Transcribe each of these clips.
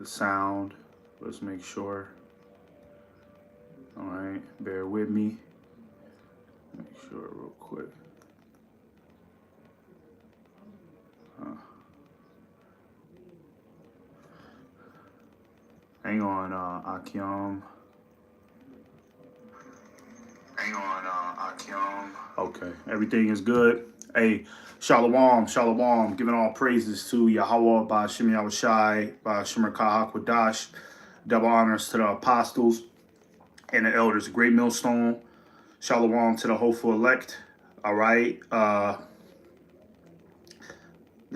the sound. Let's make sure. All right, bear with me. Make sure real quick. Hang on, Akyum. Hang on, Akyum. Okay, everything is good. Hey, Shalom, Shalom. Giving all praises to Yahweh by Shem Yahushai, by Shemer Kahakwadash. Double honors to the apostles and the elders. Great millstone. Shalom to the hopeful elect. All right. The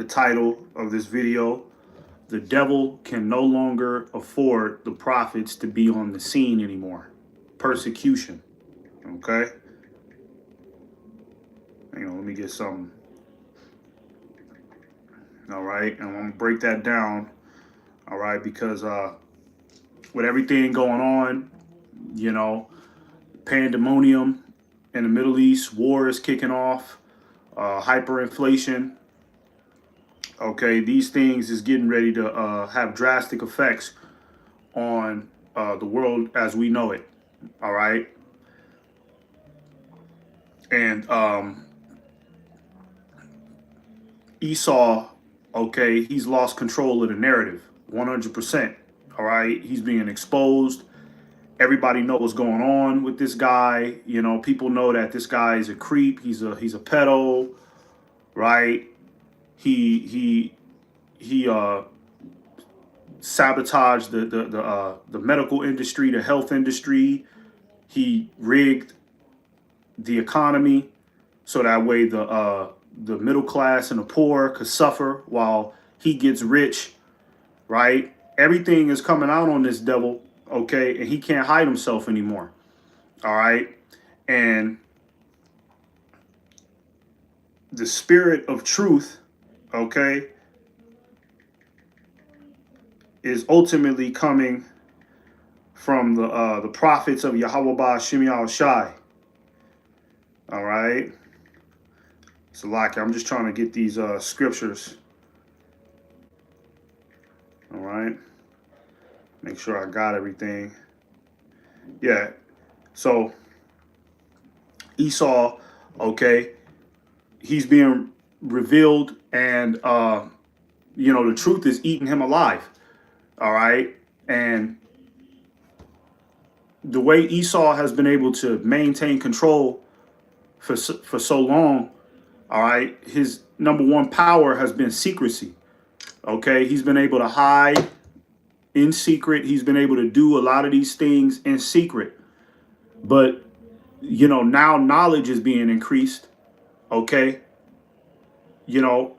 title of this video: the devil can no longer afford the prophets to be on the scene anymore. Persecution. Okay. Hang on, let me get some. All right, and I'm gonna break that down. All right, because with everything going on, you know, pandemonium in the Middle East, war is kicking off, hyperinflation. Okay, these things is getting ready to have drastic effects on the world as we know it. All right, and Esau, okay, he's lost control of the narrative 100%. All right, he's being exposed. Everybody knows what's going on with this guy. You know, people know that this guy is a creep. He's a pedo, right? He sabotaged the medical industry, the health industry. He rigged the economy so that way the middle class and the poor could suffer while he gets rich, right? Everything is coming out on this devil, okay? And he can't hide himself anymore, all right? And the spirit of truth, okay, is ultimately coming from the prophets of Yahweh Ba'Shem Yahushai, all right? So, like, I'm just trying to get these scriptures. All right. Make sure I got everything. Yeah. So, Esau, okay, he's being revealed, and, you know, the truth is eating him alive. All right. And the way Esau has been able to maintain control for so long, all right, his number one power has been secrecy. Okay, he's been able to hide in secret. He's been able to do a lot of these things in secret. But, you know, now knowledge is being increased. Okay. You know,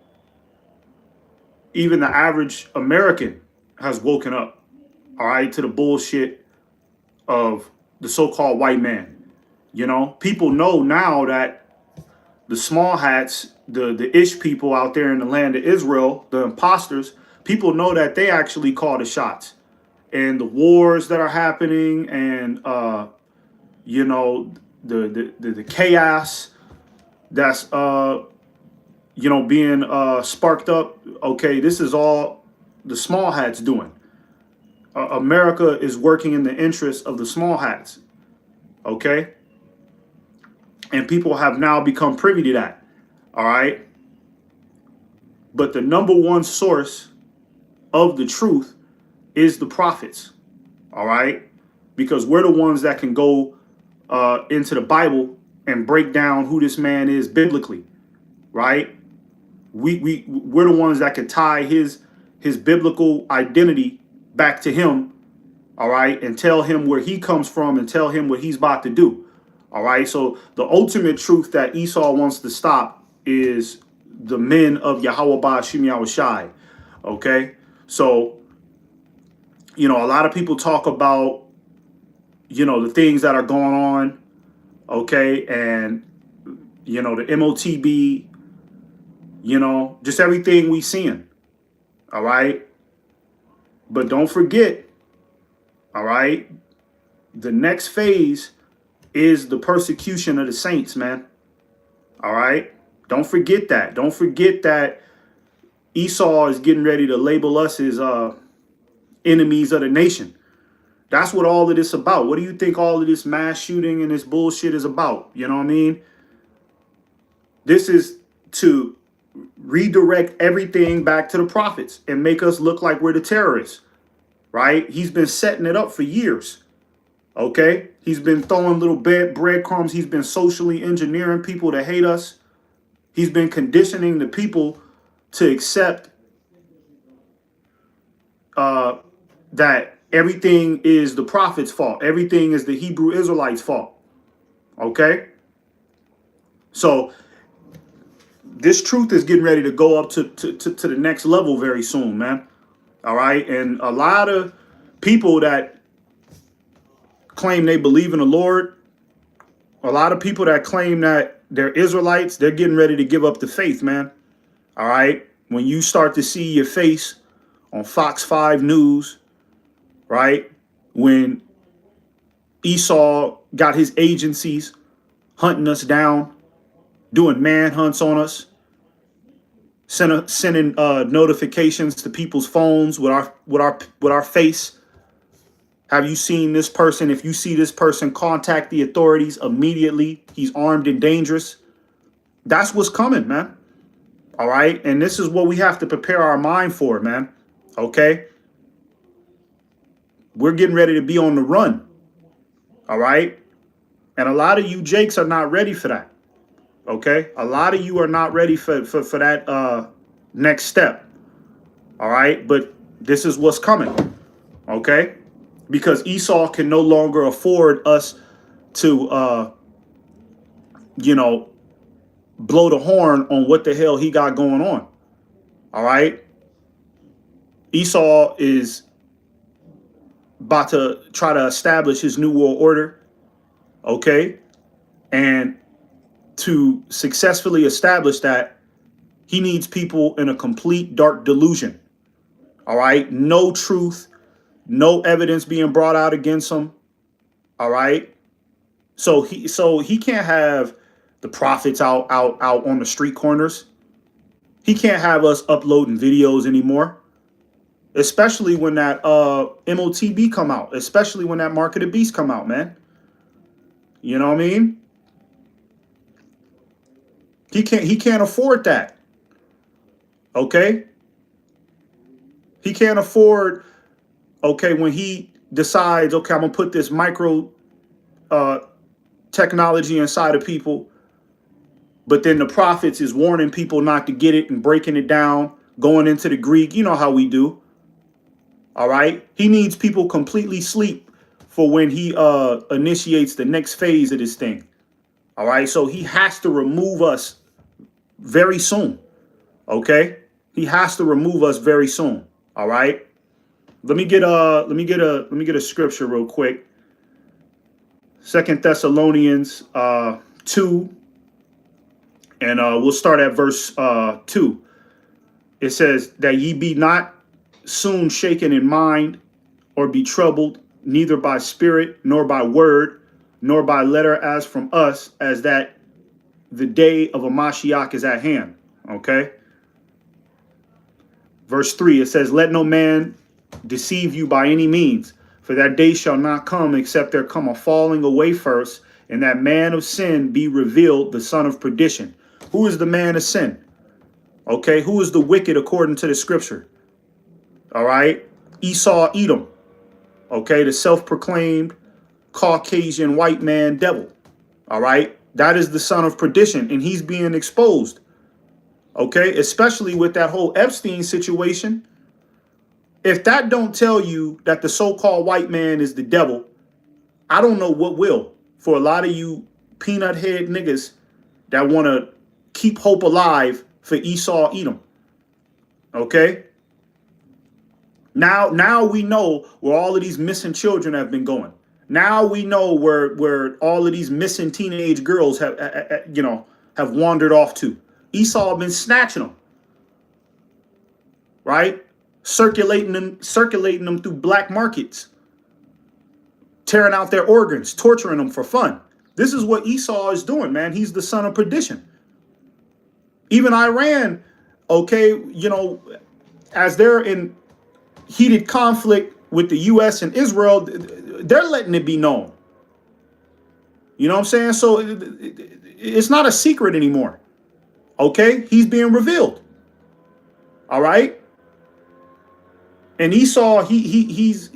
even the average American has woken up, all right, to the bullshit of the so-called white man. You know, people know now that the small hats, the Ish people out there in the land of Israel, the imposters, people know that they actually call the shots. And the wars that are happening, and you know, the chaos that's you know, being sparked up. Okay, this is all the small hats doing. America is working in the interest of the small hats. Okay. And people have now become privy to that. All right. But the number one source of the truth is the prophets. All right. Because we're the ones that can go into the Bible and break down who this man is biblically. Right. We're the ones that can tie his biblical identity back to him. All right. And tell him where he comes from and tell him what he's about to do. All right. So the ultimate truth that Esau wants to stop is the men of Yahweh Ba'Shem Yahushai. Okay. So, you know, a lot of people talk about, you know, the things that are going on. Okay. And, you know, the MOTB, you know, just everything we seeing. All right. But don't forget. All right. The next phase is the persecution of the saints, man. All right. Don't forget that. Don't forget that Esau is getting ready to label us as enemies of the nation. That's what all of this about. What do you think all of this mass shooting and this bullshit is about? You know what I mean? This is to redirect everything back to the prophets and make us look like we're the terrorists, right? He's been setting it up for years. Okay? He's been throwing little breadcrumbs. He's been socially engineering people to hate us. He's been conditioning the people to accept that everything is the prophet's fault. Everything is the Hebrew Israelites' fault. Okay? So this truth is getting ready to go up to the next level very soon, man. All right? And a lot of people that claim they believe in the Lord, a lot of people that claim that they're Israelites, they're getting ready to give up the faith, man. All right? When you start to see your face on Fox 5 News, right? When Esau got his agencies hunting us down, doing manhunts on us, sending notifications to people's phones with our face. Have you seen this person? If you see this person, contact the authorities immediately. He's armed and dangerous. That's what's coming, man. All right. And this is what we have to prepare our mind for, man. Okay. We're getting ready to be on the run. All right. And a lot of you Jakes are not ready for that. Okay. A lot of you are not ready for that next step. All right. But this is what's coming. Okay. Because Esau can no longer afford us to, blow the horn on what the hell he got going on. All right. Esau is about to try to establish his new world order. Okay. And to successfully establish that, he needs people in a complete dark delusion. All right. No truth, no evidence being brought out against him. All right. So he can't have the prophets out on the street corners. He can't have us uploading videos anymore. Especially when that MOTB come out. Especially when that Mark of the Beast come out, man. You know what I mean? He can't afford that. Okay? He can't afford, okay, when he decides, okay, I'm gonna put this micro technology inside of people, but then the prophets is warning people not to get it and breaking it down, going into the Greek. You know how we do. All right. He needs people completely asleep for when he initiates the next phase of this thing. All right. So he has to remove us very soon. OK, he has to remove us very soon. All right. Let me get a scripture real quick. 2 Thessalonians 2. And we'll start at verse 2. It says that ye be not soon shaken in mind or be troubled, neither by spirit, nor by word, nor by letter as from us, as that the day of a Mashiach is at hand. Okay. Verse 3, it says, let no man deceive you by any means, for that day shall not come except there come a falling away first, and that man of sin be revealed, the son of perdition. Who is the man of sin? Okay, who is the wicked according to the scripture? All right, Esau, Edom. Okay, the self-proclaimed Caucasian white man devil. All right, that is the son of perdition, and he's being exposed. Okay, especially with that whole Epstein situation. If that don't tell you that the so-called white man is the devil, I don't know what will. For a lot of you peanut head niggas that want to keep hope alive for Esau, Edom. Okay. Now we know where all of these missing children have been going. Now we know where all of these missing teenage girls have wandered off to. Esau been snatching them. Right? Circulating them through black markets. Tearing out their organs, torturing them for fun. This is what Esau is doing, man. He's the son of perdition. Even Iran, okay, as they're in heated conflict with the U.S. and Israel, they're letting it be known. You know what I'm saying? So it's not a secret anymore. Okay, he's being revealed. All right. And Esau, he's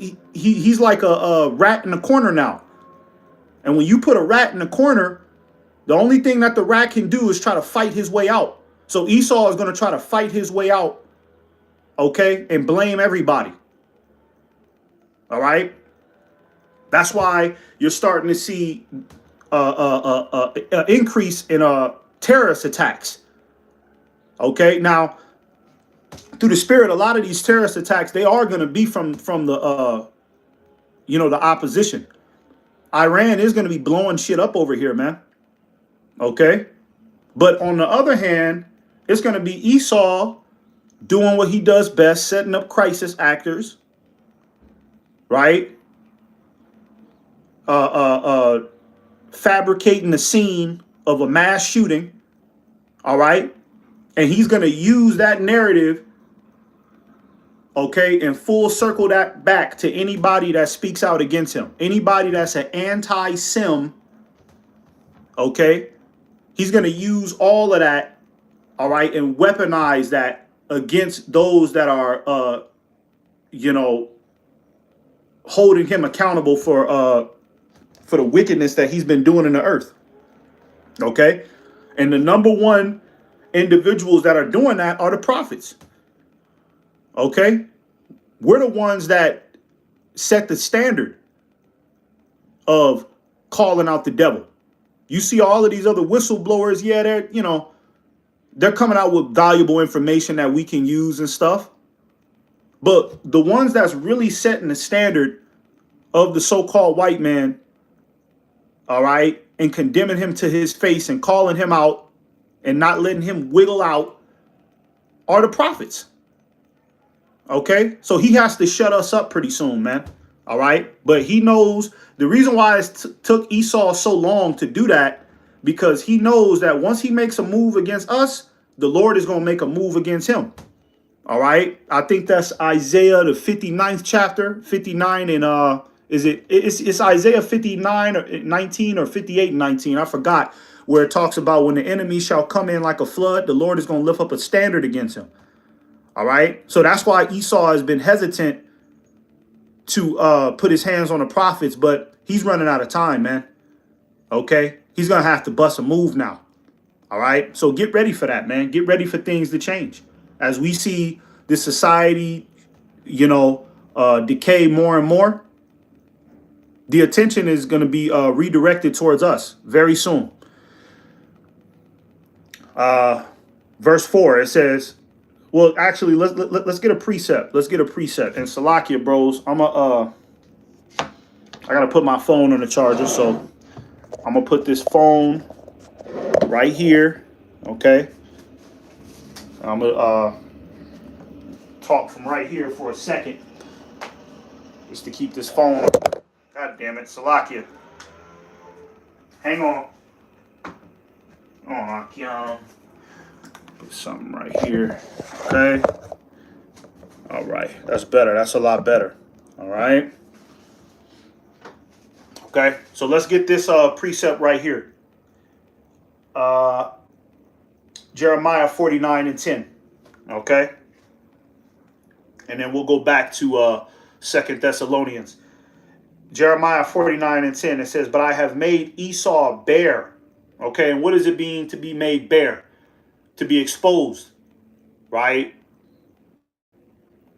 like a rat in the corner now. And when you put a rat in the corner, the only thing that the rat can do is try to fight his way out. So Esau is going to try to fight his way out, okay, and blame everybody. All right. That's why you're starting to see increase in terrorist attacks. Okay. Now, through the spirit, a lot of these terrorist attacks, they are going to be from the the opposition. Iran is going to be blowing shit up over here, man. Okay. But on the other hand, it's going to be Esau doing what he does best, setting up crisis actors, right? Fabricating the scene of a mass shooting, all right? And he's going to use that narrative, okay, and full circle that back to anybody that speaks out against him. Anybody that's an anti-Sim, okay? He's going to use all of that, all right, and weaponize that against those that are, holding him accountable for the wickedness that he's been doing in the earth. Okay. And the number one individuals that are doing that are the prophets. Okay. We're the ones that set the standard of calling out the devil. You see all of these other whistleblowers. Yeah, they're coming out with valuable information that we can use and stuff. But the ones that's really setting the standard of the so-called white man, all right, and condemning him to his face and calling him out and not letting him wiggle out are the prophets. Okay, so he has to shut us up pretty soon, man. All right, but he knows the reason why it took Esau so long to do that, because he knows that once he makes a move against us, the Lord is going to make a move against him. All right, I think that's Isaiah the 59th chapter, 59 and it's Isaiah 59 or 19 or 58 19. I forgot, where it talks about when the enemy shall come in like a flood, the Lord is going to lift up a standard against him. All right. So that's why Esau has been hesitant to put his hands on the prophets, but he's running out of time, man. Okay. He's going to have to bust a move now. All right. So get ready for that, man. Get ready for things to change. As we see this society, decay more and more, the attention is going to be redirected towards us very soon. Verse 4, it says, well, actually, let's get a precept. Let's get a precept. And Salakia, bros, I got to put my phone on the charger. So I'm going to put this phone right here. Okay. I'm going to talk from right here for a second, just to keep this phone. God damn it, Salakia. Hang on. Put something right here. Okay. All right. That's better. That's a lot better. All right. Okay. So let's get this precept right here. Jeremiah 49 and 10. Okay. And then we'll go back to 2 Thessalonians. Jeremiah 49 and 10, it says, but I have made Esau bare. Okay, and what does it mean to be made bare? To be exposed, right?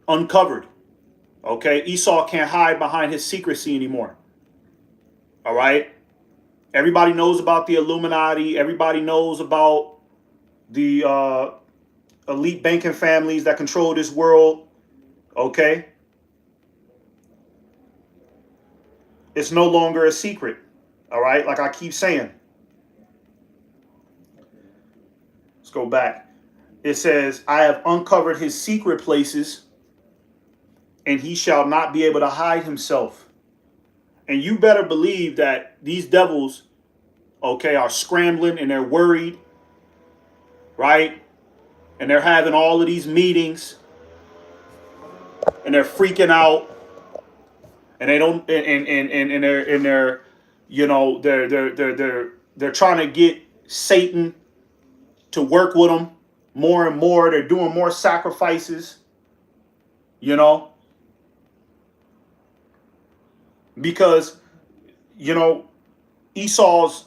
Uncovered. Okay, Esau can't hide behind his secrecy anymore. All right? Everybody knows about the Illuminati. Everybody knows about the elite banking families that control this world. Okay? It's no longer a secret, all right? Like I keep saying. Let's go back. It says, I have uncovered his secret places, and he shall not be able to hide himself. And you better believe that these devils, okay, are scrambling and they're worried, right? And they're having all of these meetings, and they're freaking out. and they don't, and they're, you know, they're trying to get Satan to work with them more and more. They're doing more sacrifices, you know, because, you know, Esau's,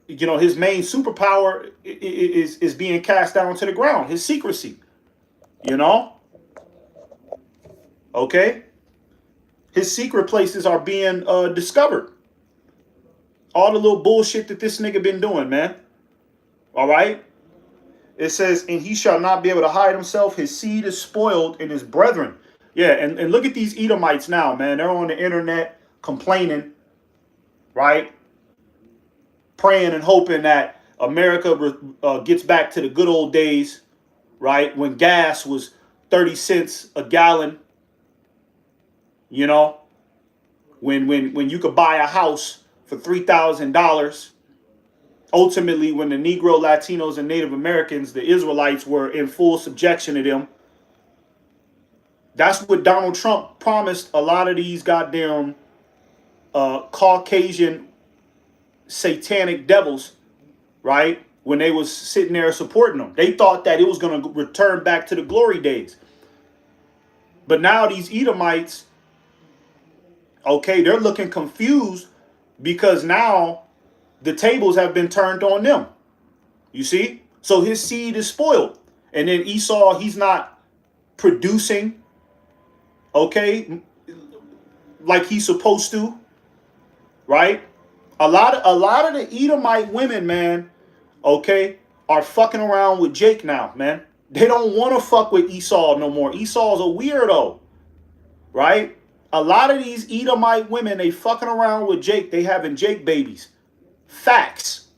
you know, his main superpower is being cast down to the ground. His secrecy, you know, okay. His secret places are being discovered. All the little bullshit that this nigga been doing, man. All right. It says, and he shall not be able to hide himself. His seed is spoiled in his brethren. Yeah, and look at these Edomites now, man. They're on the internet complaining, right? Praying and hoping that America gets back to the good old days, right? When gas was 30 cents a gallon, you know, when you could buy a house for $3,000. Ultimately, when the Negro, Latinos, and Native Americans, the Israelites, were in full subjection to them. That's what Donald Trump promised a lot of these goddamn Caucasian satanic devils, right? When they was sitting there supporting them. They thought that it was going to return back to the glory days. But now these Edomites, okay, they're looking confused because now the tables have been turned on them. You see? So his seed is spoiled. And then Esau, he's not producing, okay, like he's supposed to, right? A lot of the Edomite women, man, okay, are fucking around with Jake now, man. They don't want to fuck with Esau no more. Esau's a weirdo, right? A lot of these Edomite women, they fucking around with Jake. They having Jake babies. Facts.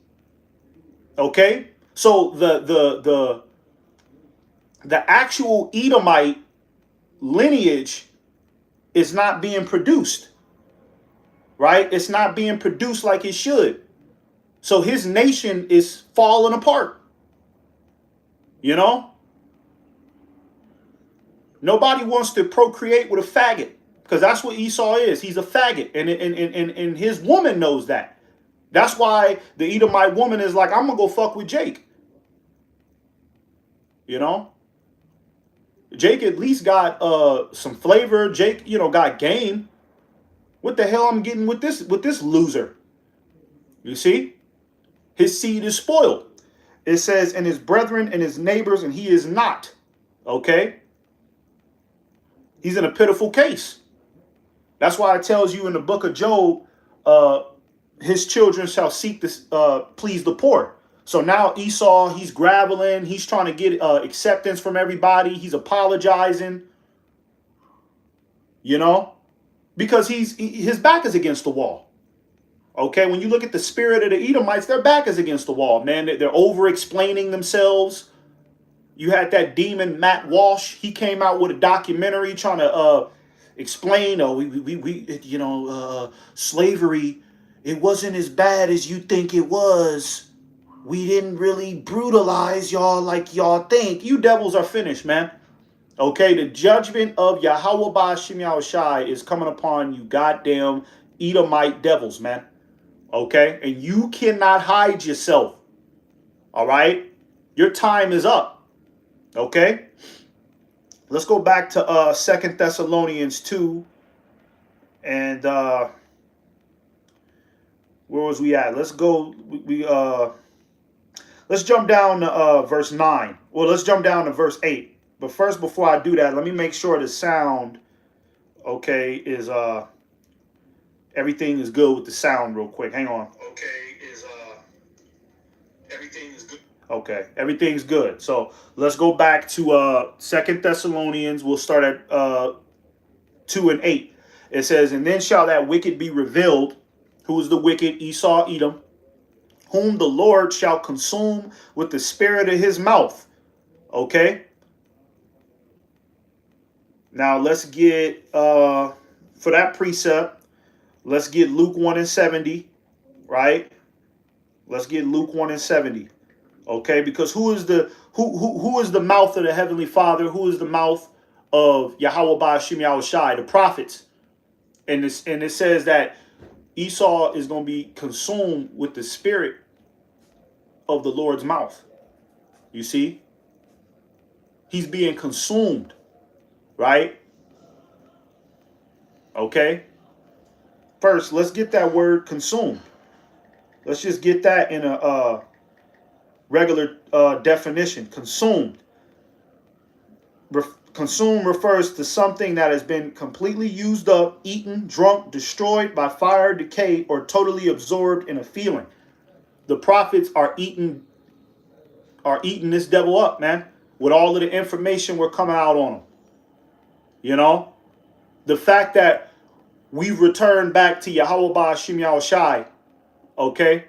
Okay? So the actual Edomite lineage is not being produced. Right? It's not being produced like it should. So his nation is falling apart. You know? Nobody wants to procreate with a faggot, because that's what Esau is. He's a faggot. And his woman knows that. That's why the Edomite woman is like, I'm going to go fuck with Jake. You know? Jake at least got some flavor. Jake, you know, got game. What the hell I'm getting with this loser? You see? His seed is spoiled. It says, and his brethren and his neighbors, and he is not. Okay? He's in a pitiful case. That's why it tells you in the book of Job, his children shall seek to please the poor. So now Esau, he's graveling. He's trying to get acceptance from everybody. He's apologizing. You know? Because his back is against the wall. Okay? When you look at the spirit of the Edomites, their back is against the wall, man. They're over-explaining themselves. You had that demon, Matt Walsh. He came out with a documentary trying to explain, slavery, it wasn't as bad as you think it was. We didn't really brutalize y'all like y'all think. You devils are finished, man. Okay, the judgment of Yahweh Ba'ashem Yahushai is coming upon you goddamn Edomite devils, man. Okay, and you cannot hide yourself. All right, your time is up. Okay, let's go back to 2 Thessalonians 2. And where was we at? Let's go. Let's jump down to verse 9. Well, let's jump down to verse 8. But first, before I do that, let me make sure the sound, okay, is everything is good with the sound real quick. Hang on. Everything is good. Okay, everything's good. So let's go back to 2 Thessalonians. We'll start at 2 and 8. It says, and then shall that wicked be revealed. Who is the wicked? Esau, Edom, whom the Lord shall consume with the spirit of his mouth. Okay. Now let's get, for that precept, let's get Luke 1 and 70, right? Let's get Luke 1 and 70. Okay, because who is the mouth of the Heavenly Father? Who is the mouth of Yahweh Ba'ashim Yahushai, the prophets. And it says that Esau is going to be consumed with the spirit of the Lord's mouth. You see? He's being consumed, right? Okay? First, let's get that word consumed. Let's just get that in a regular definition. Consumed. Consume refers to something that has been completely used up, eaten, drunk, destroyed by fire, decay, or totally absorbed in a feeling. The prophets are eating this devil up, man, with all of the information we're coming out on them. You know, the fact that we've returned back to Yahweh Ba'ashim Yahushai, okay,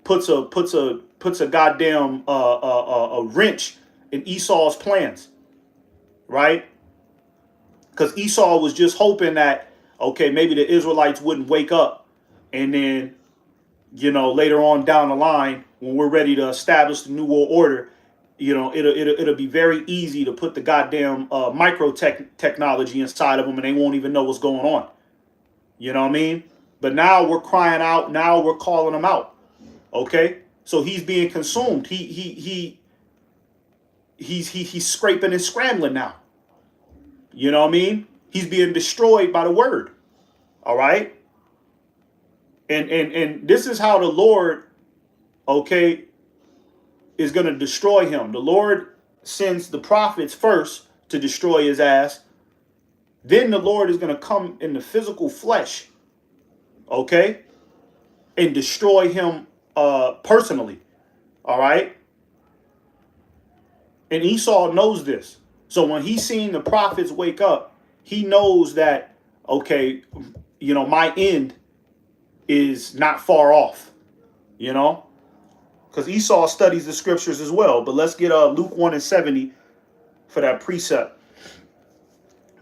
puts a goddamn a wrench in Esau's plans. Right? Because Esau was just hoping that, okay, maybe the Israelites wouldn't wake up. And then, you know, later on down the line, when we're ready to establish the New World Order, you know, it'll be very easy to put the goddamn micro technology inside of them and they won't even know what's going on. You know what I mean? But now we're crying out. Now we're calling them out. Okay? So he's being consumed. He's scraping and scrambling now. You know what I mean? He's being destroyed by the word. All right? And this is how the Lord, okay, is going to destroy him. The Lord sends the prophets first to destroy his ass. Then the Lord is going to come in the physical flesh, okay, and destroy him personally. All right? And Esau knows this. So when he's seen the prophets wake up, he knows that, okay, you know, my end is not far off, you know, because Esau studies the scriptures as well. But let's get Luke 1:70 for that precept.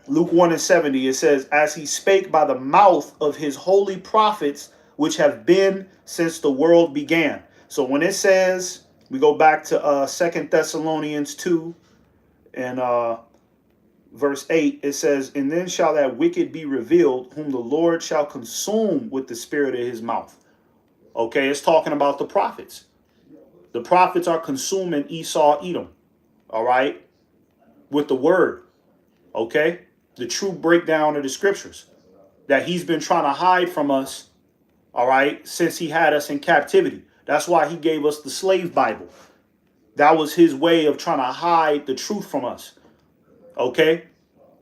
Luke 1:70, it says, as he spake by the mouth of his holy prophets, which have been since the world began. So when it says, we go back to 2 Thessalonians 2 and verse 8, it says, and then shall that wicked be revealed, whom the Lord shall consume with the spirit of his mouth. Okay, it's talking about the prophets. The prophets are consuming Esau, Edom, all right, with the word, okay, the true breakdown of the scriptures that he's been trying to hide from us, all right, since he had us in captivity. That's why he gave us the slave Bible. That was his way of trying to hide the truth from us. Okay?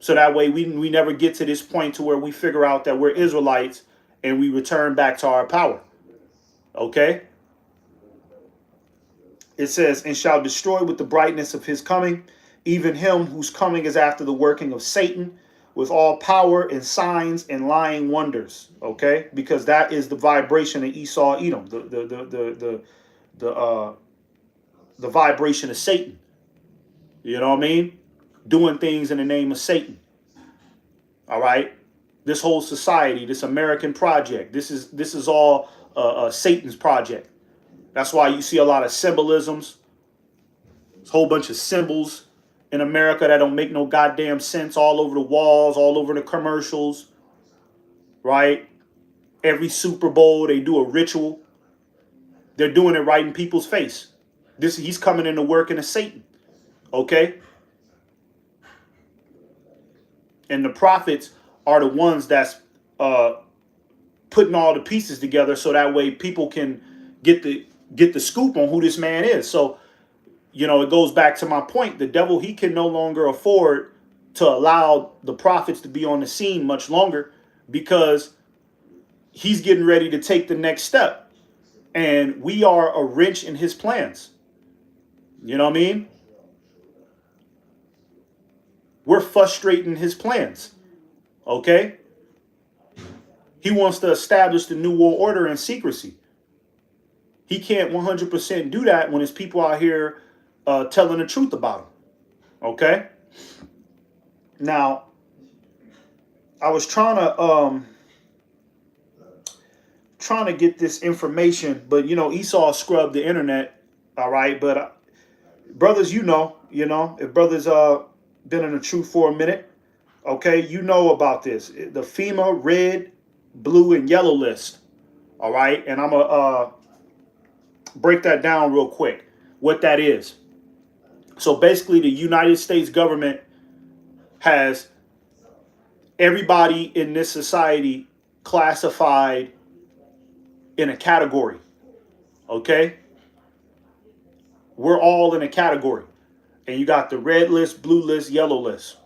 So that way we never get to this point to where we figure out that we're Israelites and we return back to our power. Okay? It says, and shall destroy with the brightness of his coming, even him whose coming is after the working of Satan, with all power and signs and lying wonders. Okay? Because that is the vibration of Esau, Edom, the vibration of Satan. You know what I mean? Doing things in the name of Satan. All right? This whole society, this American project, this is all Satan's project. That's why you see a lot of symbolisms, a whole bunch of symbols in America that don't make no goddamn sense all over the walls, all over the commercials, right? Every Super Bowl, they do a ritual. They're doing it right in people's face. He's coming into working as Satan, okay? And the prophets are the ones that's putting all the pieces together so that way people can get the scoop on who this man is. So, you know, it goes back to my point. The devil, he can no longer afford to allow the prophets to be on the scene much longer because he's getting ready to take the next step. And we are a wrench in his plans. You know what I mean? We're frustrating his plans. Okay? He wants to establish the New World Order in secrecy. He can't 100% do that when his people out here telling the truth about him. Okay? Now, I was trying to get this information, but you know, Esau scrubbed the internet. All right, but brothers, you know, if brothers been in the truth for a minute, okay, you know about this. The FEMA red, blue, and yellow list. All right. And I'm going to break that down real quick, what that is. So basically, the United States government has everybody in this society classified in a category. Okay? We're all in a category. And you got the red list, blue list, yellow list.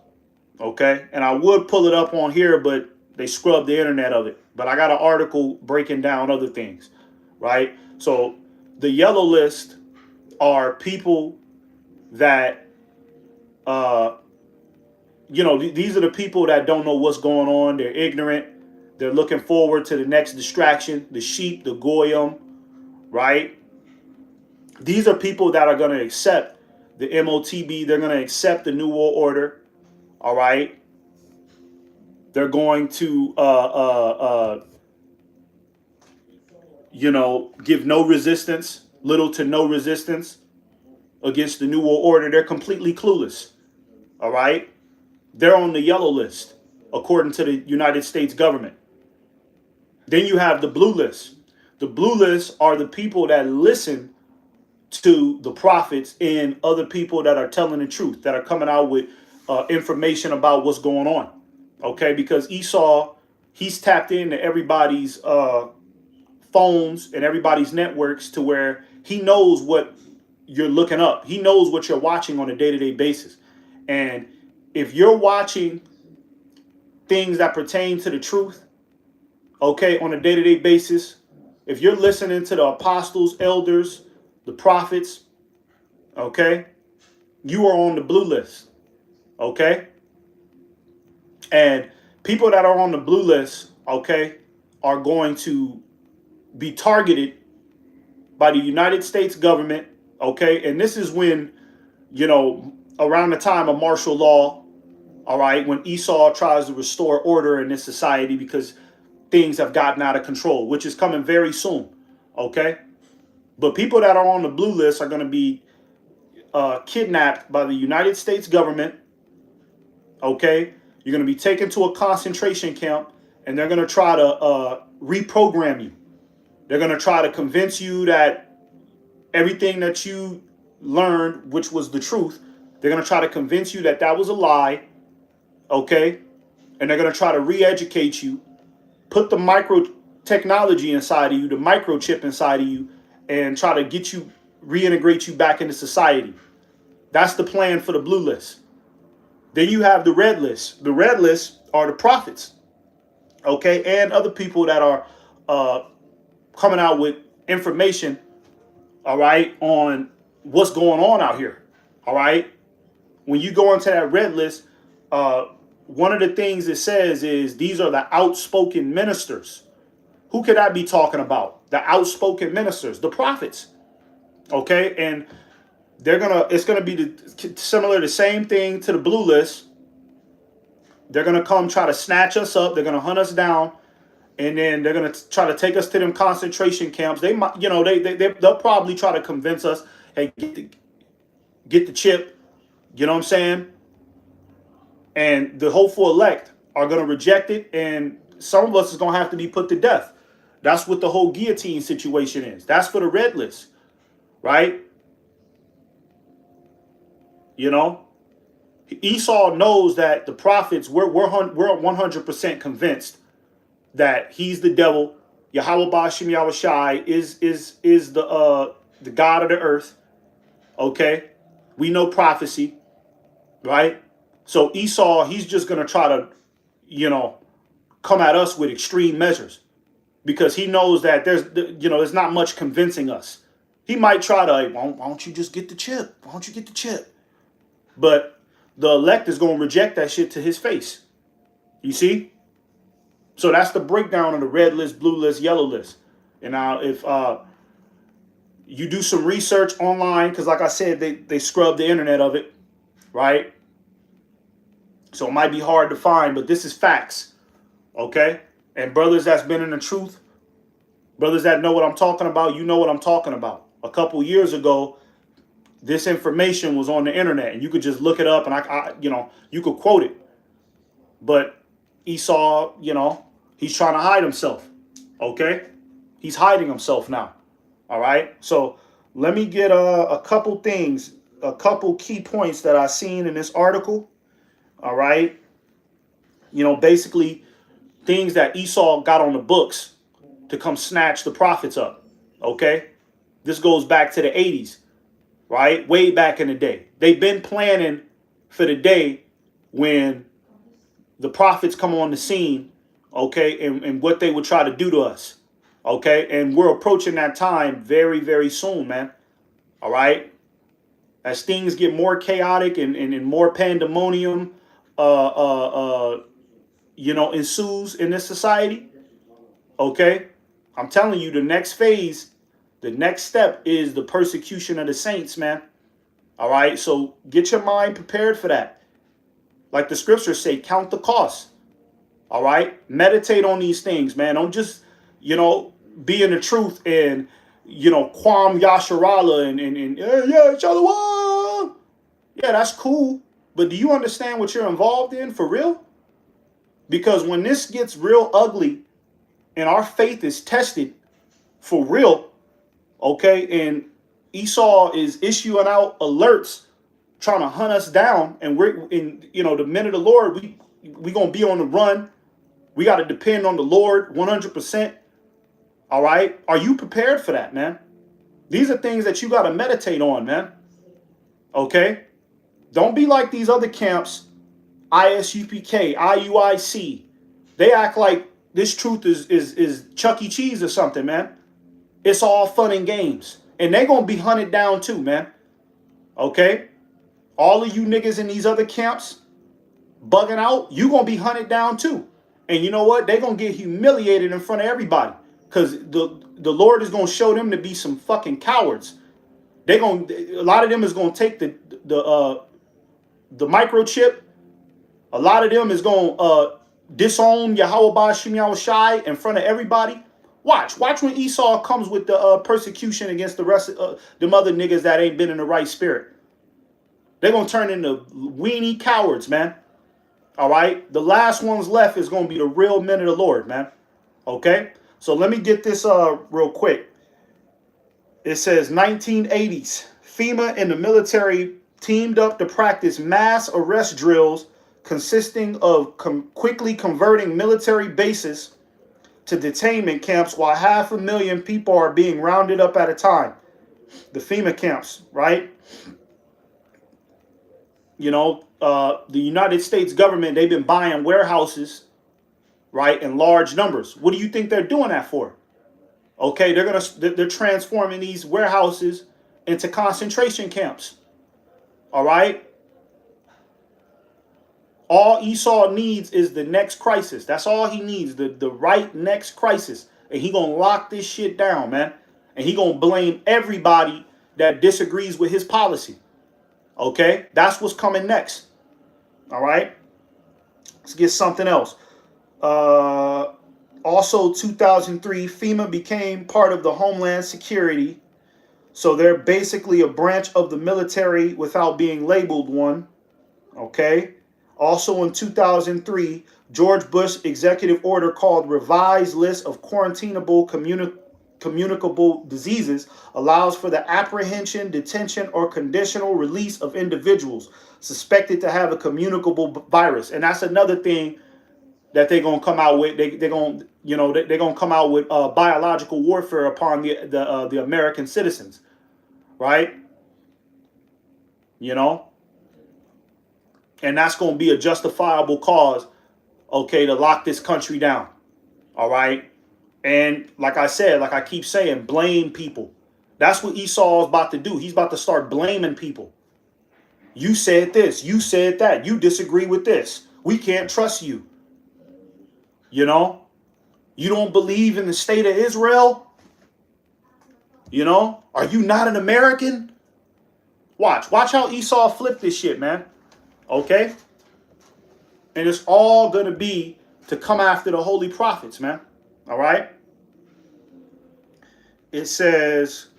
Okay? And I would pull it up on here, but they scrubbed the internet of it. But I got an article breaking down other things. Right? So the yellow list are people that these are the people that don't know what's going on. They're ignorant. They're looking forward to the next distraction, the sheep, the goyim, right? These are people that are going to accept the MOTB. They're going to accept the New World Order, all right? They're going to, give no resistance, little to no resistance against the New World Order. They're completely clueless, all right? They're on the yellow list, according to the United States government. Then you have the blue list. The blue list are the people that listen to the prophets and other people that are telling the truth, that are coming out with information about what's going on. Okay, because Esau, he's tapped into everybody's phones and everybody's networks to where he knows what you're looking up. He knows what you're watching on a day-to-day basis. And if you're watching things that pertain to the truth, okay, on a day-to-day basis, if you're listening to the apostles, elders, the prophets, okay, you are on the blue list, okay? And people that are on the blue list, okay, are going to be targeted by the United States government, okay? And this is when, around the time of martial law, all right, when Esau tries to restore order in this society because things have gotten out of control, which is coming very soon, okay? But people that are on the blue list are going to be kidnapped by the United States government, okay? You're going to be taken to a concentration camp, and they're going to try to reprogram you. They're going to try to convince you that everything that you learned, which was the truth, they're going to try to convince you that that was a lie, okay? And they're going to try to re-educate you, put the micro technology inside of you, the microchip inside of you, and try to get you, reintegrate you back into society. That's the plan for the blue list. Then you have the red list. The red list are the prophets, okay? And other people that are coming out with information, all right, on what's going on out here, all right? When you go into that red list, one of the things it says is these are the outspoken ministers. Who could I be talking about? The outspoken ministers, the prophets. Okay, and it's gonna be the same thing to the blue list. They're gonna come try to snatch us up. They're gonna hunt us down, and then they're gonna try to take us to them concentration camps. They might, they'll probably try to convince us, hey, get the chip. You know what I'm saying? And the hopeful elect are going to reject it, and some of us is going to have to be put to death. That's what the whole guillotine situation is. That's for the red list, right? Esau knows that the prophets, we're 100% convinced that he's the devil. Yahweh Ba'ashem Yahushai is the God of the earth. Okay, we know prophecy, right? So Esau, he's just going to try to, come at us with extreme measures because he knows that there's not much convincing us. He might try to, hey, why don't you just get the chip? Why don't you get the chip? But the elect is going to reject that shit to his face. You see? So that's the breakdown of the red list, blue list, yellow list. And now if you do some research online, because like I said, they scrubbed the internet of it, right? So it might be hard to find, but this is facts, okay? And brothers that's been in the truth, brothers that know what I'm talking about, you know what I'm talking about. A couple years ago, this information was on the internet and you could just look it up and you could quote it. But Esau, he's trying to hide himself. Okay? He's hiding himself now. All right? So let me get a couple things, a couple key points that I seen in this article. All right? Basically things that Esau got on the books to come snatch the prophets up. Okay? This goes back to the 80s, right? Way back in the day. They've been planning for the day when the prophets come on the scene, okay, and what they would try to do to us, okay? And we're approaching that time very, very soon, man, all right? As things get more chaotic and more pandemonium, ensues in this society, okay? I'm telling you, the next phase, the next step is the persecution of the saints, man. All right, so get your mind prepared for that. Like the scriptures say, count the cost. All right, meditate on these things, man. Don't just, be in the truth and, Kwam Yasharala and yeah, Shalom. Yeah, that's cool. But do you understand what you're involved in for real? Because when this gets real ugly and our faith is tested for real, okay, and Esau is issuing out alerts trying to hunt us down, and we're in, the men of the Lord, we gonna be on the run. We got to depend on the Lord 100%. All right, are you prepared for that, man? These are things that you got to meditate on, man. Okay, don't be like these other camps, ISUPK, IUIC. They act like this truth is Chuck E. Cheese or something, man. It's all fun and games. And they're going to be hunted down too, man. Okay? All of you niggas in these other camps bugging out, you going to be hunted down too. And you know what? They're going to get humiliated in front of everybody. Because the Lord is going to show them to be some fucking cowards. A lot of them is going to take the microchip. A lot of them is going to disown Yahweh Ba'ashim Yahushai in front of everybody. Watch when Esau comes with the persecution against the rest of them other niggas that ain't been in the right spirit. They're going to turn into weenie cowards, man. All right? The last ones left is going to be the real men of the Lord, man. Okay? So let me get this real quick. It says 1980s. FEMA and the military teamed up to practice mass arrest drills consisting of quickly converting military bases to detainment camps while 500,000 people are being rounded up at a time. The FEMA camps, right? The United States government, they've been buying warehouses, right, in large numbers. What do you think they're doing that for? Okay, they're transforming these warehouses into concentration camps. All right? All Esau needs is the next crisis. That's all he needs, the right next crisis. And he going to lock this shit down, man. And he going to blame everybody that disagrees with his policy. Okay? That's what's coming next. All right? Let's get something else. Also, 2003, FEMA became part of the Homeland Security. So they're basically a branch of the military without being labeled one. Okay? Also in 2003, George Bush executive order called Revised List of Quarantinable Communicable Diseases allows for the apprehension, detention, or conditional release of individuals suspected to have a communicable virus. And that's another thing that they're gonna come out with. They're gonna come out with biological warfare upon the American citizens, right? And that's gonna be a justifiable cause, okay, to lock this country down. All right. And like I said, like I keep saying, blame people. That's what Esau is about to do. He's about to start blaming people. You said this, you said that, you disagree with this. We can't trust you. You don't believe in the state of Israel. Are you not an American? Watch how Esau flip this shit, man. Okay? And it's all going to be to come after the holy prophets, man. All right? It says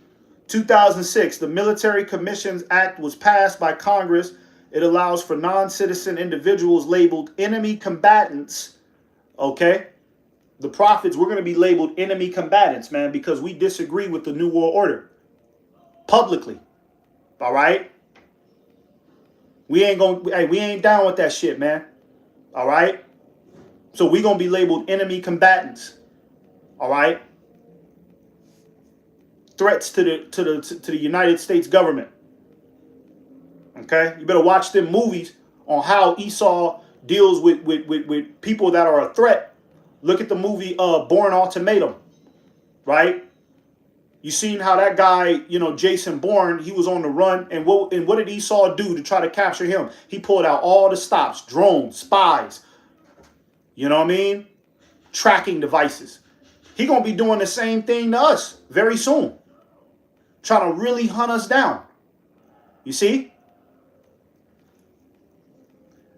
2006, the Military Commissions Act was passed by Congress. It allows for non-citizen individuals labeled enemy combatants. Okay? The prophets, we're going to be labeled enemy combatants, man, because we disagree with the New World Order publicly. All right? We ain't down with that shit, man. All right? So we're going to be labeled enemy combatants. All right? Threats to the United States government. Okay? You better watch them movies on how Esau deals with people that are a threat. Look at the movie Bourne Ultimatum, right? You seen how that guy, Jason Bourne, he was on the run, and what did Esau do to try to capture him? He pulled out all the stops, drones, spies, you know what I mean? Tracking devices. He gonna be doing the same thing to us very soon, trying to really hunt us down. You see?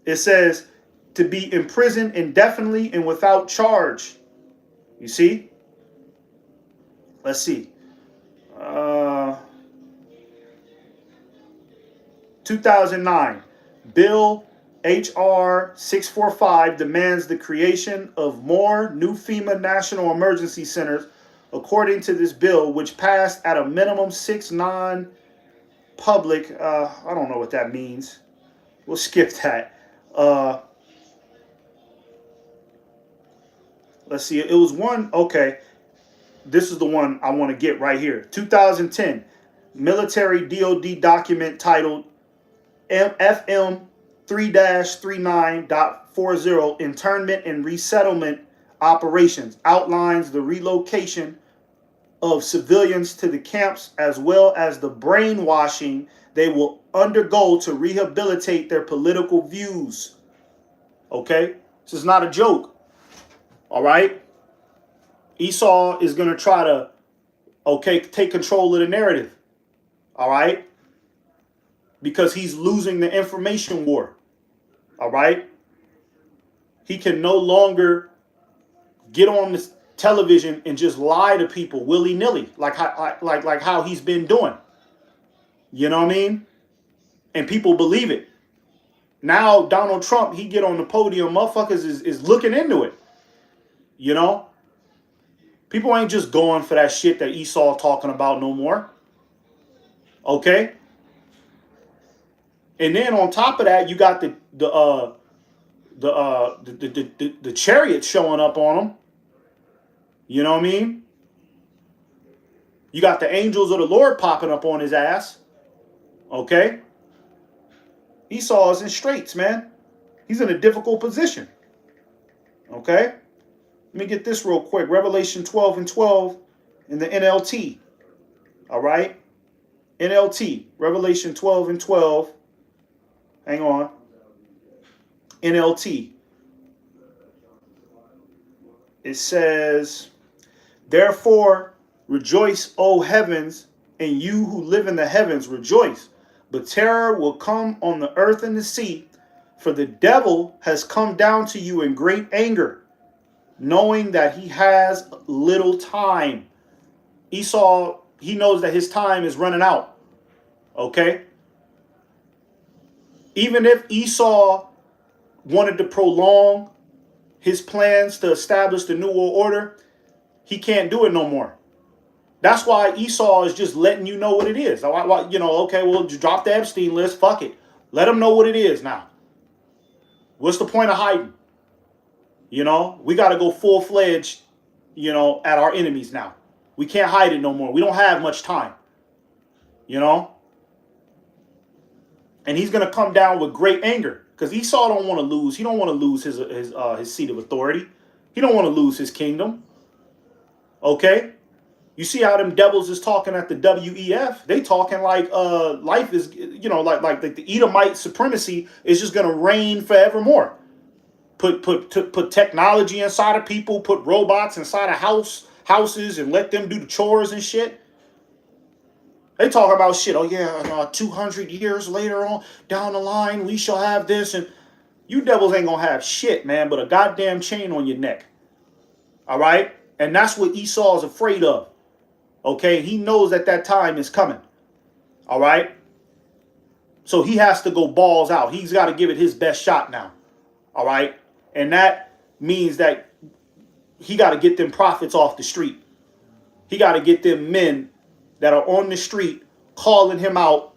It says to be imprisoned indefinitely and without charge. You see? Let's see. 2009, Bill H.R. 645 demands the creation of more new FEMA National Emergency Centers. According to this bill, which passed at a minimum 6 non-public, I don't know what that means. We'll skip that. Let's see. It was one. Okay. This is the one I want to get right here. 2010 military DOD document titled FM 3-39.40 internment and resettlement operations outlines the relocation of civilians to the camps as well as the brainwashing they will undergo to rehabilitate their political views. Okay? This is not a joke. All right? Esau is going to try to, take control of the narrative. All right? Because he's losing the information war. All right? He can no longer get on this television and just lie to people willy-nilly like how he's been doing. You know what I mean? And people believe it. Now Donald Trump, he get on the podium, motherfuckers is looking into it. You know? People ain't just going for that shit that Esau talking about no more. Okay? And then on top of that, you got the chariots showing up on them. You know what I mean? You got the angels of the Lord popping up on his ass. Okay? Esau is in straits, man. He's in a difficult position. Okay? Let me get this real quick. Revelation 12:12 in the NLT. All right? NLT. Revelation 12:12. Hang on. NLT. It says, therefore, rejoice, O heavens, and you who live in the heavens, rejoice. But terror will come on the earth and the sea, for the devil has come down to you in great anger, knowing that he has little time. Esau, he knows that his time is running out. Okay? Even if Esau wanted to prolong his plans to establish the New World Order, he can't do it no more. That's why Esau is just letting you know what it is. Okay, well, drop the Epstein list. Fuck it. Let them know what it is now. What's the point of hiding? You know, we got to go full-fledged, at our enemies now. We can't hide it no more. We don't have much time. You know? And he's going to come down with great anger because Esau don't want to lose. He don't want to lose his seat of authority. He don't want to lose his kingdom. Okay? You see how them devils is talking at the WEF? They talking like life is, like the Edomite supremacy is just going to reign forevermore. Put technology inside of people, put robots inside of houses and let them do the chores and shit. They talk about shit. Oh yeah, 200 years later on down the line, we shall have this. And you devils ain't gonna have shit, man, but a goddamn chain on your neck. All right? And that's what Esau is afraid of. Okay, he knows that that time is coming. All right. So he has to go balls out. He's got to give it his best shot now. All right. And that means that he got to get them prophets off the street. He got to get them men that are on the street calling him out,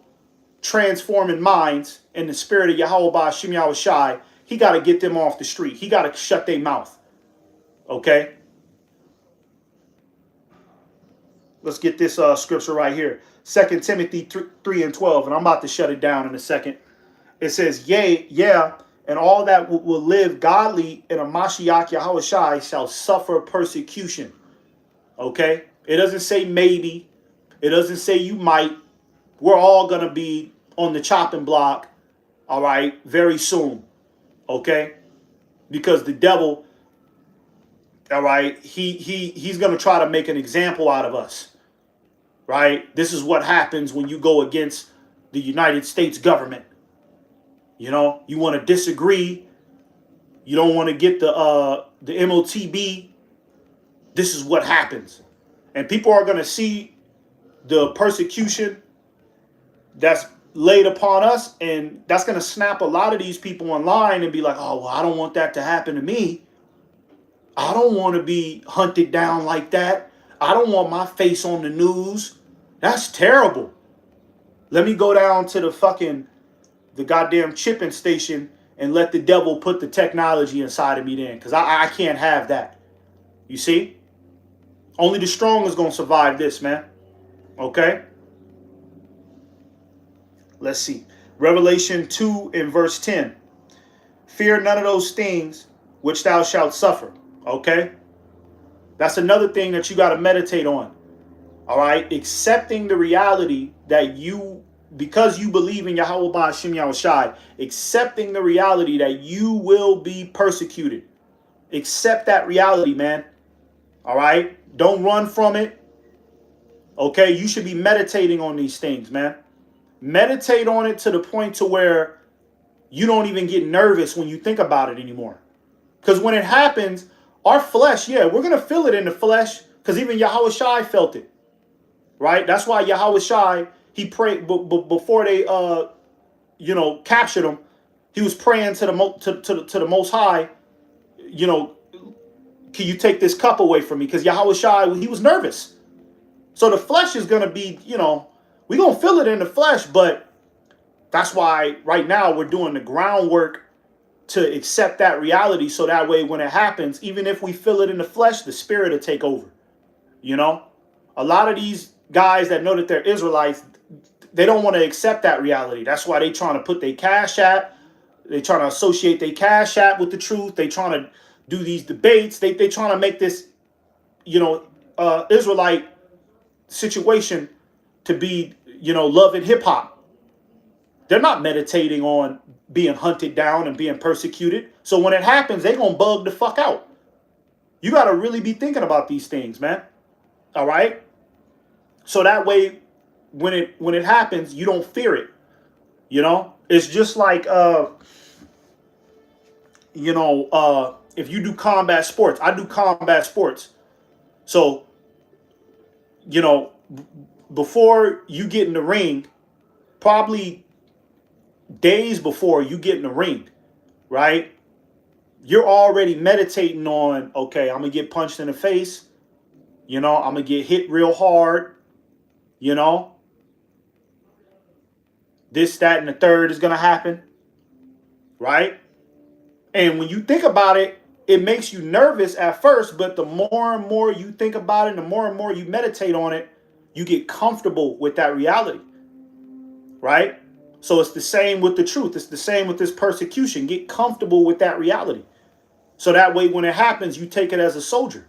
transforming minds in the spirit of Yahweh Ba'Shem Yahweh Shai. He got to get them off the street. He got to shut their mouth. Okay. Let's get this scripture right here. 2 Timothy 3 and 12. And I'm about to shut it down in a second. It says, yea, yeah, and all that will live godly in a Mashiach Yahweh Shai shall suffer persecution. Okay? It doesn't say maybe. It doesn't say you might. We're all going to be on the chopping block, all right, very soon. Okay? Because the devil, all right, he's going to try to make an example out of us. Right? This is what happens when you go against the United States government. You know, you want to disagree. You don't want to get the MOTB. This is what happens. And people are going to see the persecution that's laid upon us. And that's going to snap a lot of these people online and be like, oh, well, I don't want that to happen to me. I don't want to be hunted down like that. I don't want my face on the news. That's terrible. Let me go down to the goddamn chipping station and let the devil put the technology inside of me then. Because I can't have that. You see? Only the strong is going to survive this, man. Okay? Let's see. Revelation 2 and verse 10. Fear none of those things which thou shalt suffer. Okay? That's another thing that you got to meditate on. All right? Accepting the reality that because you believe in Yahweh Ba'Shem Yahweh Shai, accepting the reality that you will be persecuted. Accept that reality, man. All right? Don't run from it. Okay? You should be meditating on these things, man. Meditate on it to the point to where you don't even get nervous when you think about it anymore. Because when it happens, our flesh, yeah, we're going to feel it in the flesh because even Yahweh Shai felt it. Right? That's why Yahweh Shai, he prayed before they captured him. He was praying to the Most High, can you take this cup away from me? Because Yahweh Shai, he was nervous. So the flesh is going to be, we're going to feel it in the flesh, but that's why right now we're doing the groundwork to accept that reality. So that way, when it happens, even if we feel it in the flesh, the spirit will take over. A lot of these guys that know that they're Israelites, they don't want to accept that reality. That's why they trying to put their cash app. They trying to associate their cash app with the truth. They trying to do these debates. They trying to make this, Israelite situation to be, love and hip hop. They're not meditating on being hunted down and being persecuted. So when it happens, they gonna bug the fuck out. You got to really be thinking about these things, man. All right. So that way, when it happens, you don't fear it. It's just like, if you do combat sports, I do combat sports. So, before you get in the ring, probably days before you get in the ring, right? You're already meditating on, okay, I'm going to get punched in the face. I'm going to get hit real hard. This, that, and the third is going to happen. Right? And when you think about it, it makes you nervous at first, but the more and more you think about it, the more and more you meditate on it, you get comfortable with that reality. Right? So it's the same with the truth. It's the same with this persecution. Get comfortable with that reality. So that way, when it happens, you take it as a soldier.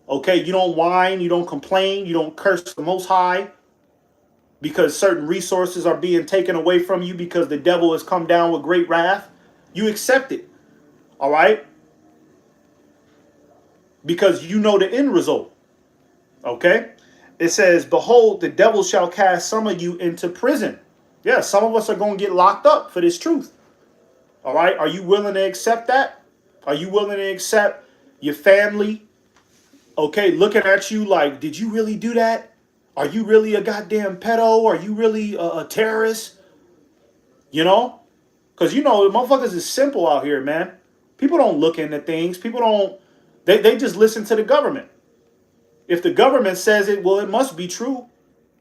Okay, you don't whine, you don't complain, you don't curse the Most High because certain resources are being taken away from you because the devil has come down with great wrath. You accept it, all right? Because you know the end result, okay? It says, behold, the devil shall cast some of you into prison. Yeah, some of us are going to get locked up for this truth, all right? Are you willing to accept that? Are you willing to accept your family? Okay, looking at you like, did you really do that? Are you really a goddamn pedo? Are you really a terrorist? You know? Because, motherfuckers is simple out here, man. People don't look into things. People don't, they just listen to the government. If the government says it, well, it must be true.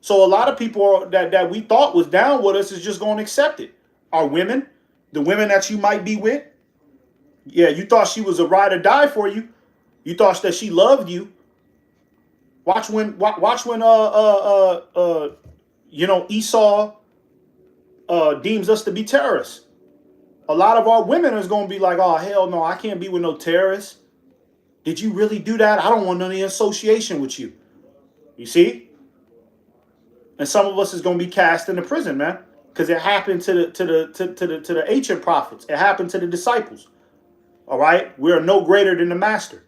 So a lot of people that we thought was down with us is just going to accept it. Our women, the women that you might be with, yeah, you thought she was a ride or die for you. You thought that she loved you. Watch when Esau deems us to be terrorists. A lot of our women is going to be like, oh, hell no, I can't be with no terrorists. Did you really do that? I don't want any association with you. You see? And some of us is going to be cast into prison, man, because it happened to the ancient prophets. It happened to the disciples. All right? We are no greater than the master.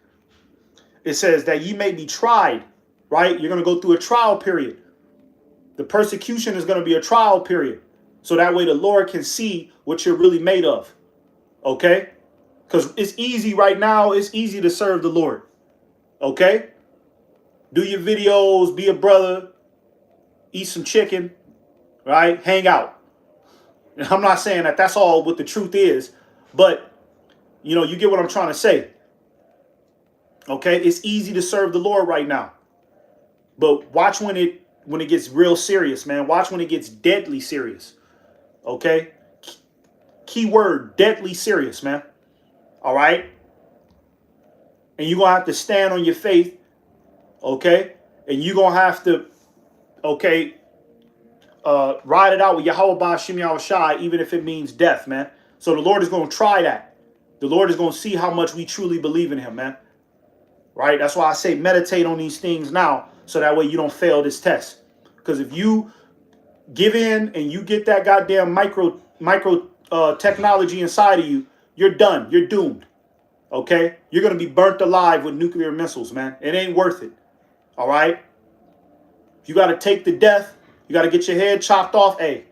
It says that ye may be tried, right? You're going to go through a trial period. The persecution is going to be a trial period. So that way the Lord can see what you're really made of. Okay? Because it's easy right now. It's easy to serve the Lord. Okay? Do your videos, be a brother, eat some chicken, right? Hang out. And I'm not saying that that's all what the truth is, but, you get what I'm trying to say. Okay? It's easy to serve the Lord right now. But watch when it gets real serious, man. Watch when it gets deadly serious. Okay? Keyword, deadly serious, man. All right? And you're going to have to stand on your faith. Okay? And you're going to have to, ride it out with Yahweh Ba'Shem Yahushai, even if it means death, man. So the Lord is going to try that. The Lord is going to see how much we truly believe in him, man. Right? That's why I say meditate on these things now, so that way you don't fail this test. Because if you give in and you get that goddamn micro technology inside of you, you're done. You're doomed. Okay? You're going to be burnt alive with nuclear missiles, man. It ain't worth it. All right? If you got to take the death, you got to get your head chopped off. Hey,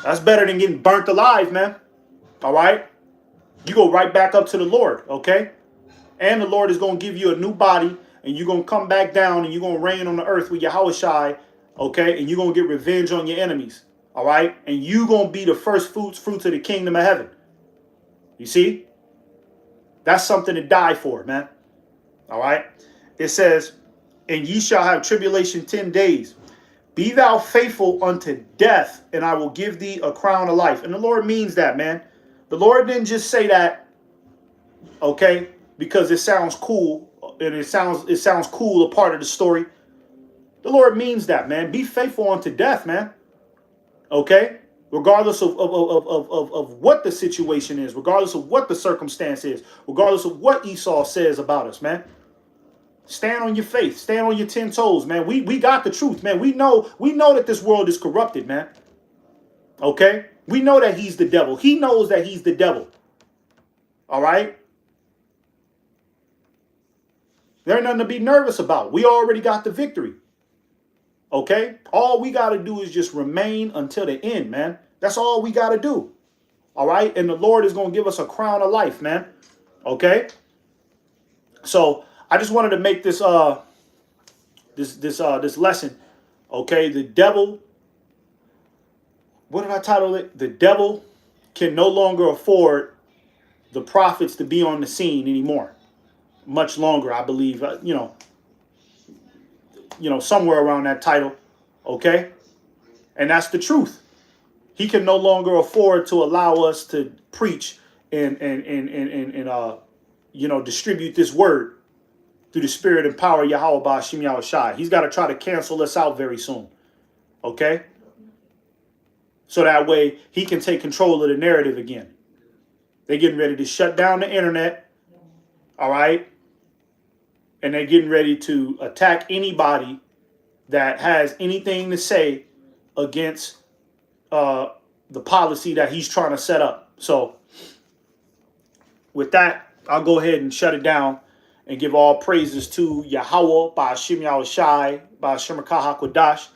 that's better than getting burnt alive, man. All right? You go right back up to the Lord, okay? And the Lord is going to give you a new body, and you're going to come back down, and you're going to reign on the earth with Yahushai, okay? And you're going to get revenge on your enemies, all right? And you're going to be the first fruits of the kingdom of heaven. You see? That's something to die for, man. All right? It says, and ye shall have tribulation 10 days. Be thou faithful unto death, and I will give thee a crown of life. And the Lord means that, man. The Lord didn't just say that, okay, because it sounds cool, and it sounds cool, a part of the story. The Lord means that, man. Be faithful unto death, man. Okay? Regardless of what the situation is, regardless of what the circumstance is, regardless of what Esau says about us, man. Stand on your faith. Stand on your 10 toes, man. We got the truth, man. We know that this world is corrupted, man. Okay? We know that he's the devil. He knows that he's the devil. All right? There's nothing to be nervous about. We already got the victory. Okay? All we got to do is just remain until the end, man. That's all we got to do. All right? And the Lord is going to give us a crown of life, man. Okay? So I just wanted to make this this lesson. Okay? The devil, what did I title it? The devil can no longer afford the prophets to be on the scene anymore. Much longer, I believe, somewhere around that title. Okay? And that's the truth. He can no longer afford to allow us to preach and distribute this word through the spirit and power of Yahweh Ba'Shem Yahushai. He's got to try to cancel us out very soon. Okay? So that way he can take control of the narrative again. They're getting ready to shut down the internet. All right? And they're getting ready to attack anybody that has anything to say against the policy that he's trying to set up. So with that, I'll go ahead and shut it down and give all praises to Yahweh, Ba'Shem Yahushai, Ba'Shem HaKadosh.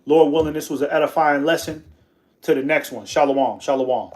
Lord willing, this was an edifying lesson. To the next one. Shalom. Shalom.